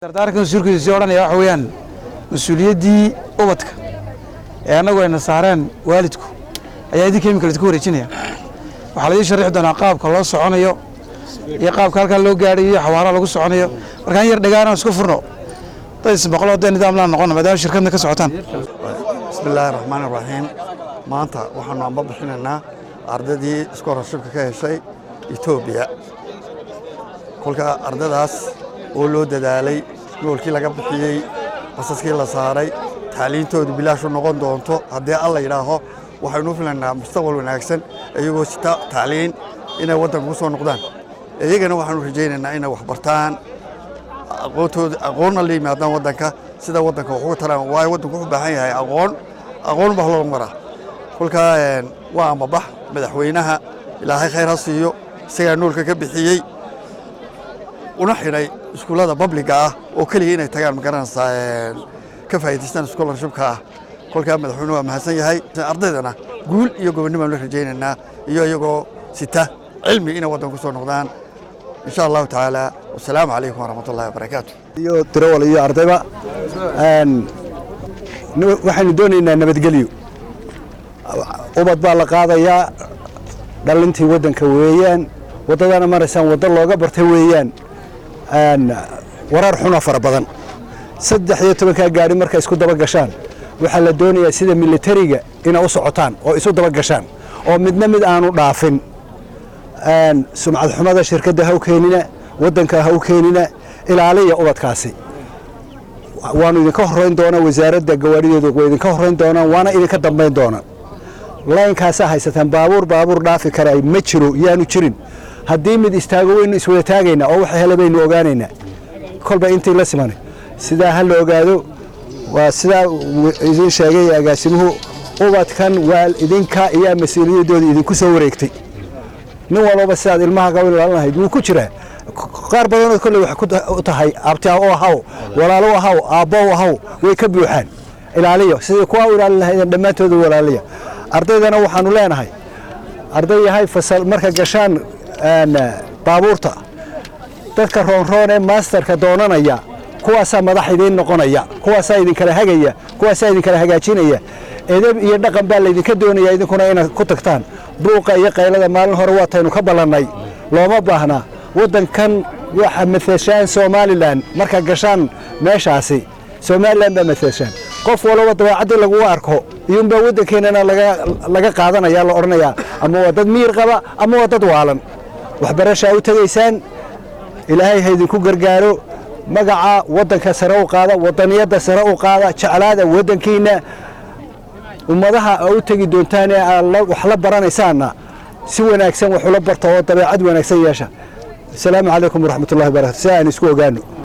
dardaarkan surkiisa oranaya waxa weeyaan mas'uuliyadii ubadka ee anagu ayna saareen waalidku ayaa idin chemical ku wareejinaya waxa la sharaxi doonaa qaabka loo soconayo iyo qaabka halka loo gaariyo xawaara lagu soconayo markaan yar dhagaana isku furno taas boqol oo nidaam la noqon maadaama shirkadna ka socotaan bismillaahir rahmaanir rahiim maanta waxaanu amba bixinaynaa ardadii scholarship ka heshay Ethiopia kolka ardadaas oo loo dadaalay goolkii laga bixiyay basaskii la saaray taaliintoodu bilaash noqon doonto hadii alla yiraaho waxaynu filanaa mustaqbal wanaagsan ayagoo sita taaliin inay wadanka ku soo noqdaan iyagana waxaanu rajaynaynaa inay wax bartaan aqoonna liimaadaan wadanka sida wadanka wuxuu talaan waay wadanku u baahan yahay aqoon bah loo maraa kulka waa mabax madaxweynaha ilaahay khayr ha siiyo isaga noolka ka bixiyay una xiray iskuulada public ah oo kaliya inay tagaan magaranaysaa ka faa'iideystaan scholarship-ka kolka madaxweynuhu waa mahadsan yahay ardaydana guul iyo gobonimo la rajaynaynaa iyo iyagoo sita cilmi inay wadanka ku soo noqdaan insha Allah taala wassalaamu alaykum warahmatullahi wabarakatuh iyo tirawal iyo ardayba waxaanu doonaynaa nabadgelyo ubad baa la qaadayaa dhalintii wadanka weeyaan wadadana maraysan wada looga bartay weeyaan warar xuna fara badan 13 gaari marka isku daba gashaan waxa la doonayaa sida militariga inay u socotaan oo isu daba gashaan oo midna mid aanu dhaafin sumcad xumada shirkadda ha u keenina wadanka ha u keenina ilaaliya ubadkaasi waanu idinka horeyn doonaa wasaaradda gawaarideedu way idinka horeyn doonaan waana idinka dambeyn doonaan laynkaas haysataan baabuur dhaafi kara ma jiro yaanu jirin haddii mid istaago weyn iswada taagayna oo waxa helabaynu ogaanayna kolba intii la siman sida hal ogaado waa sida idin sheegay agaasimuhu ubadkan waal idinka iyo mas'uuliyadooda idinku soo wareegtay nin walba sidaad ilmaha ka ilaalinayd wuu ku jiraa qaar badan oo kale wax ku tahay abtaa oo haw walaalo haw aabbo haw way ka buuxaan ilaaliyo sida kuwa ilaalin lahayd dhamaantooda walaaliya ardaydana waxaanu leenahay arday yahay fasal marka gashaan baabuurta dadka roon ee masterka doonanaya kuwaas madax idin noqonaya kuwaas idin kala hagaya kuwaas idin kala hagaajinaya edeb iyo dhaqan baa la idinka doonaya idinkuna inaad ku tagtaan buuqa iyo qaylada maalin hore waataynu ka balanay looma baahna wadankan waxa mithashan Somaliland marka gashaan meeshaasi Somaliland ba mithashan qof walba dabeecad lagu arko iyo ba wadankeena laga qaadanaya la oranaya ama wadad miir qaba ama wadad waalan waxbarasho u tagaysaan ilaahay ha idinku gargaaro magaca wadanka sare u qaada wadaniyada sare u qaada jacalaada wadankiina ummadaha u tagi doontaan wax la baranaysaana si wanaagsan wax ula barto oo dabeecad wanaagsan yeesha السلام عليكم ورحمة الله وبركاته. سأني سكو غانو.